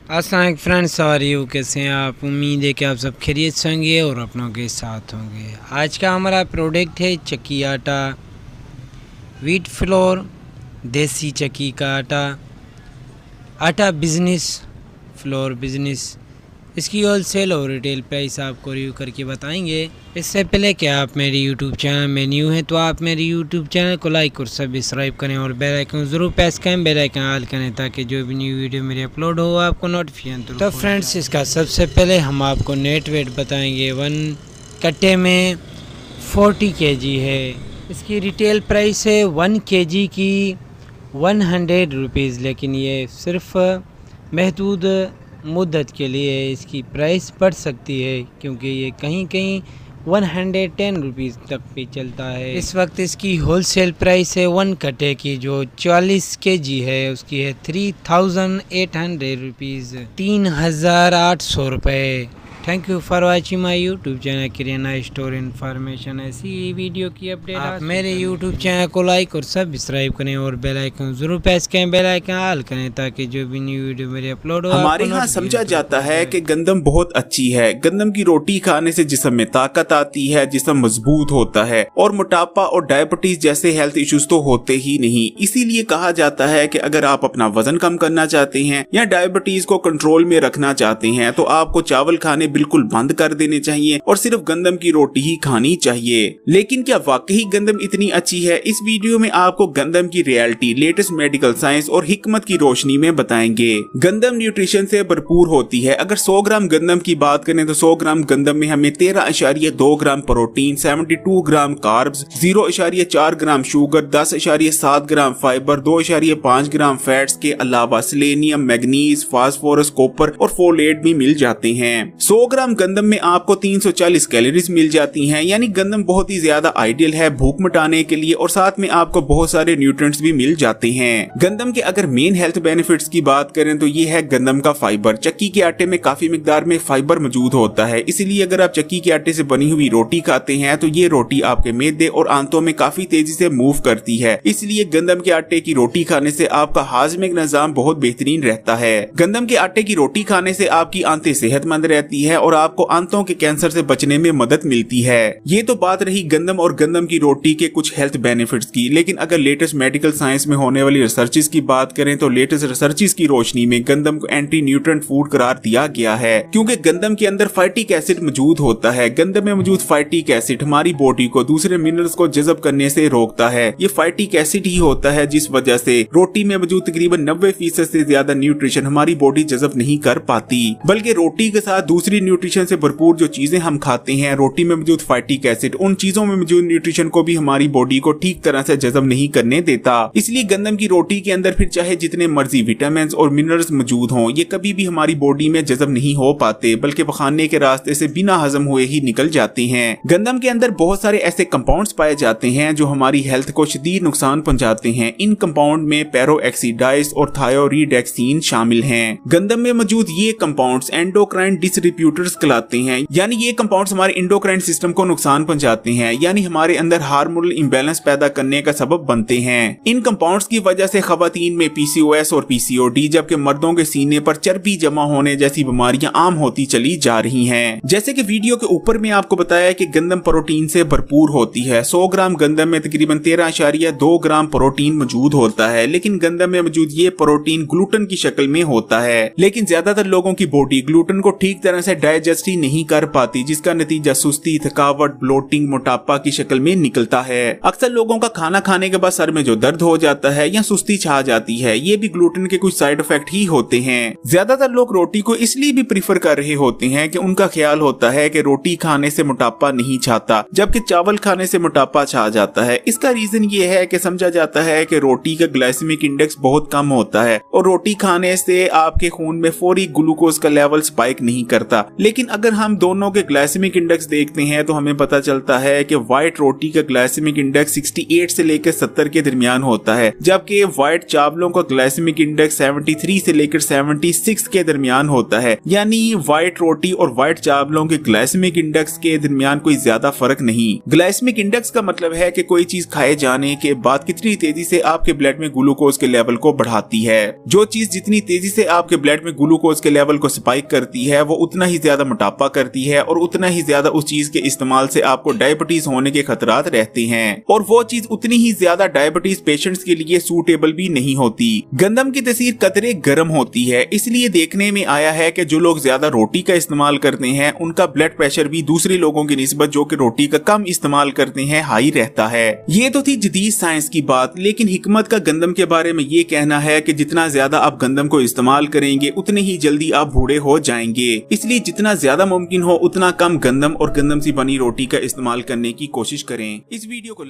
अस्सलाम फ्रेंड्स, और यू कैसे हैं आप। उम्मीद है कि आप सब खैरियत से होंगे और अपनों के साथ होंगे। आज का हमारा प्रोडक्ट है चक्की आटा, व्हीट फ्लोर, देसी चक्की का आटा, आटा बिज़नेस, फ्लोर बिज़नेस। इसकी होलसेल और रिटेल प्राइस आपको रिव्यू करके बताएंगे। इससे पहले कि आप मेरे यूट्यूब चैनल में न्यू हैं तो आप मेरे यूट्यूब चैनल को लाइक और सब्सक्राइब करें और बेल आइकन ज़रूर प्रेस करें, बेल आइकन ऑल करें ताकि जो भी न्यू वीडियो मेरी अपलोड हो आपको नोटिफिकेशन। तो फ्रेंड्स, इसका सबसे पहले हम आपको नेट वेट बताएंगे। 1 कट्टे में 40 kg है। इसकी रिटेल प्राइस है 1 kg की 100 रुपीज़, लेकिन ये सिर्फ महदूद मुद्दत के लिए इसकी प्राइस बढ़ सकती है क्योंकि ये कहीं कहीं 110 रुपीज़ तक भी चलता है। इस वक्त इसकी होलसेल प्राइस है 1 कट्टे की जो 40 kg है, उसकी है 3800 रुपीज़, 3800 रुपये। Thank you for watching my YouTube channel kirana store information. ऐसी वीडियो की अपडेट आप मेरे यूट्यूब चैनल को लाइक और सब्सक्राइब करें और बेल आइकन जरूर प्रेस करें, बेल आइकन ऑल करें ताकि जो भी न्यू वीडियो मेरे अपलोड हो। हमारे यहाँ समझा जाता है कि गंदम बहुत अच्छी है। गंदम की रोटी खाने से जिस्म में ताकत आती है, जिस्म मजबूत होता है और मोटापा और डायबिटीज जैसे हेल्थ इश्यूज तो होते ही नहीं। इसीलिए कहा जाता है कि अगर आप अपना वजन कम करना चाहते हैं या डायबिटीज को कंट्रोल में रखना चाहते हैं तो आपको चावल खाने बिल्कुल बंद कर देने चाहिए और सिर्फ गंदम की रोटी ही खानी चाहिए। लेकिन क्या वाकई गंदम इतनी अच्छी है? इस वीडियो में आपको गंदम की रियलिटी, लेटेस्ट मेडिकल साइंस और हिकमत की रोशनी में बताएंगे। गंदम न्यूट्रिशन से भरपूर होती है। अगर 100 ग्राम गंदम की बात करें तो 100 ग्राम गंदम में हमें 13.2 ग्राम प्रोटीन, 72 ग्राम कार्ब्स, 0.4 ग्राम शुगर, 10.7 ग्राम फाइबर, 2.5 ग्राम फैट्स के अलावा सेलेनियम, मैग्नीज, फास्फोरस, कॉपर और फोलेट भी मिल जाते हैं। 100 ग्राम गंदम में आपको 340 कैलोरीज मिल जाती हैं, यानी गंदम बहुत ही ज्यादा आइडियल है भूख मिटाने के लिए और साथ में आपको बहुत सारे न्यूट्रिएंट्स भी मिल जाते हैं। गंदम के अगर मेन हेल्थ बेनिफिट्स की बात करें तो ये है गंदम का फाइबर। चक्की के आटे में काफी मिकदार में फाइबर मौजूद होता है, इसलिए अगर आप चक्की के आटे से बनी हुई रोटी खाते हैं तो ये रोटी आपके मैदे और आंतों में काफी तेजी से मूव करती है। इसलिए गंदम के आटे की रोटी खाने से आपका हाजमिक निजाम बहुत बेहतरीन रहता है। गंदम के आटे की रोटी खाने से आपकी आंतें सेहतमंद रहती है और आपको आंतों के कैंसर से बचने में मदद मिलती है। ये तो बात रही गंदम और गंदम की रोटी के कुछ हेल्थ बेनिफिट्स की, लेकिन अगर लेटेस्ट मेडिकल साइंस में होने वाली रिसर्चेस की बात करें तो लेटेस्ट रिसर्चेस की रोशनी में गंदम को एंटी न्यूट्रिएंट फूड करार दिया गया है क्योंकि गंदम के अंदर फाइटिक एसिड मौजूद होता है। गंदम में मौजूद फाइटिक एसिड हमारी बॉडी को दूसरे मिनरल्स को जज़ब करने से रोकता है। ये फाइटिक एसिड ही होता है जिस वजह से रोटी में मौजूद तकरीबन 90% से ज्यादा न्यूट्रिशन हमारी बॉडी जज़ब नहीं कर पाती, बल्कि रोटी के साथ दूसरी न्यूट्रिशन से भरपूर जो चीजें हम खाते हैं, रोटी में मौजूद फाइटिक एसिड उन चीजों में मौजूद न्यूट्रिशन को भी हमारी बॉडी को ठीक तरह से जज़ब नहीं करने देता। इसलिए गंदम की रोटी के अंदर फिर चाहे जितने मर्जी विटामिन और मिनरल्स मौजूद हों, ये कभी भी हमारी बॉडी में जज़ब नहीं हो पाते, बल्कि पखाने के रास्ते से बिना हजम हुए ही निकल जाते हैं। गंदम के अंदर बहुत सारे ऐसे कंपाउंड्स पाए जाते हैं जो हमारी हेल्थ को शदीद नुकसान पहुंचाते हैं। इन कंपाउंड में पेरोक्सीडाइज और थायोरीडेक्सिन शामिल हैं। गंदम में मौजूद ये कंपाउंड्स एंडोक्राइन डिसरिप्यूटर्स कहलाते हैं, यानी ये कंपाउंड्स हमारे एंडोक्राइन सिस्टम को नुकसान पहुंचाते हैं, यानी हमारे अंदर हार्मोनल इंबैलेंस पैदा करने का सबब बनते हैं। इन कंपाउंड्स की वजह से खवातीन में पीसीओएस और पीसीओडी, जबकि मर्दों के सीने पर चर्बी जमा होने जैसी बीमारियां आम होती चली जा रही हैं। जैसे कि वीडियो के ऊपर में आपको बताया कि गंदम प्रोटीन से भरपूर होती है। 100 ग्राम गंदम में तकरीबन 13.2 ग्राम प्रोटीन मौजूद होता है, लेकिन गंदम में मौजूद ये प्रोटीन ग्लूटेन की शक्ल में होता है। लेकिन ज्यादातर लोगों की बॉडी ग्लूटेन को ठीक तरह से डाइजेस्ट ही नहीं कर पाती, जिसका नतीजा सुस्ती, थकावट, ब्लोटिंग, मोटापा की शक्ल में निकलता है। अक्सर लोगों का खाना खाने के बाद सर में जो दर्द हो जाता है या सुस्ती छा जाती है, ये भी ग्लूटेन के कुछ साइड इफेक्ट ही होते हैं। ज्यादातर लोग रोटी को इसलिए भी प्रीफर कर रहे होते हैं कि उनका ख्याल होता है कि रोटी खाने से मोटापा नहीं छाता, जबकि चावल खाने से मोटापा छा जाता है। इसका रीजन ये है कि समझा जाता है कि रोटी का ग्लाइसेमिक इंडेक्स बहुत कम होता है और रोटी खाने से आपके खून में फौरी ग्लूकोज का लेवल स्पाइक नहीं करता, लेकिन अगर हम दोनों के ग्लाइसेमिक इंडेक्स देखते हैं तो हमें पता चलता है कि व्हाइट रोटी का ग्लाइसेमिक इंडेक्स 68 से लेकर 70 के दरमियान होता है, जबकि व्हाइट चावलों का ग्लाइसेमिक इंडेक्स 73 से लेकर 76 के दरमियान होता है। यानी व्हाइट रोटी और व्हाइट चावलों के ग्लाइसेमिक इंडेक्स के दरमियान कोई ज्यादा फर्क नहीं। ग्लाइसेमिक इंडेक्स का मतलब है कि कोई चीज खाए जाने के बाद कितनी तेजी से आपके ब्लड में ग्लूकोज के लेवल को बढ़ाती है। जो चीज जितनी तेजी से आपके ब्लड में ग्लूकोज के लेवल को स्पाइक करती है वो उतना ही ज्यादा मोटापा करती है और उतना ही ज्यादा उस चीज के इस्तेमाल से आपको डायबिटीज होने के खतरात रहते हैं, और वो चीज उतनी ही ज्यादा डायबिटीज पेशेंट्स के लिए सूटेबल भी नहीं होती। गंदम की तसीर कतरे गर्म होती है, इसलिए देखने में आया है कि जो लोग ज्यादा रोटी का इस्तेमाल करते हैं उनका ब्लड प्रेशर भी दूसरे लोगों की निस्बत जो कि रोटी का कम इस्तेमाल करते हैं हाई रहता है। ये तो थी जदीद साइंस की बात, लेकिन हिकमत का गंदम के बारे में ये कहना है कि जितना ज्यादा आप गंदम को इस्तेमाल करेंगे उतने ही जल्दी आप बूढ़े हो जाएंगे, इसलिए जितना ज्यादा मुमकिन हो उतना कम गंदम और गंदम से बनी रोटी का इस्तेमाल करने की कोशिश करें। इस वीडियो को